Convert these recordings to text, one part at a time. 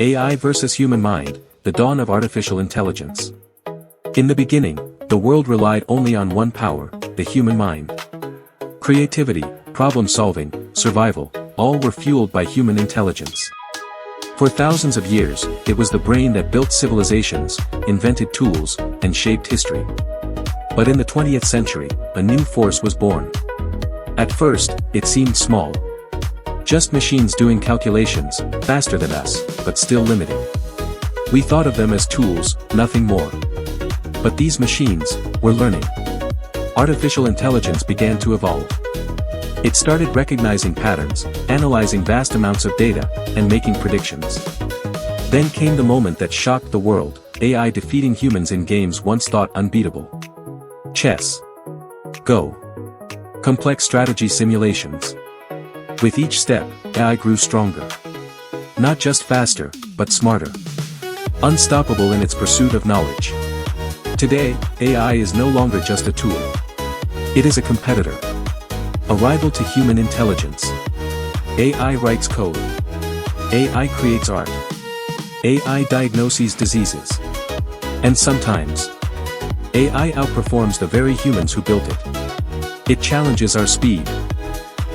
AI versus human mind, the dawn of artificial intelligence. In the beginning, the world relied only on one power, the human mind. Creativity, problem-solving, survival, all were fueled by human intelligence. For thousands of years, it was the brain that built civilizations, invented tools, and shaped history. But in the 20th century, a new force was born. At first, it seemed small. Just machines doing calculations, faster than us, but still limiting. We thought of them as tools, nothing more. But these machines were learning. Artificial intelligence began to evolve. It started recognizing patterns, analyzing vast amounts of data, and making predictions. Then came the moment that shocked the world, AI defeating humans in games once thought unbeatable. Chess. Go. Complex strategy simulations. With each step, AI grew stronger. Not just faster, but smarter. Unstoppable in its pursuit of knowledge. Today, AI is no longer just a tool. It is a competitor. A rival to human intelligence. AI writes code. AI creates art. AI diagnoses diseases. And sometimes, AI outperforms the very humans who built it. It challenges our speed.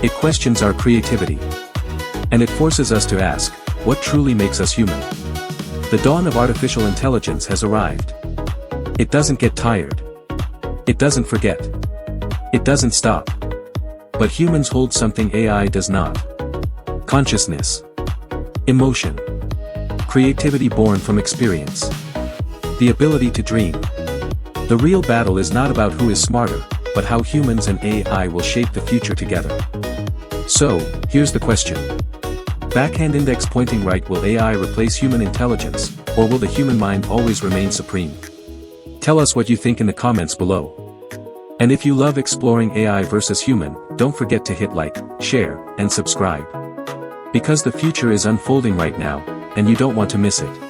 It questions our creativity. And it forces us to ask, what truly makes us human? The dawn of artificial intelligence has arrived. It doesn't get tired. It doesn't forget. It doesn't stop. But humans hold something AI does not. Consciousness. Emotion. Creativity born from experience. The ability to dream. The real battle is not about who is smarter, but how humans and AI will shape the future together. So, here's the question. Backhand index pointing right, will AI replace human intelligence, or will the human mind always remain supreme? Tell us what you think in the comments below. And if you love exploring AI versus human, don't forget to hit like, share, and subscribe. Because the future is unfolding right now, and you don't want to miss it.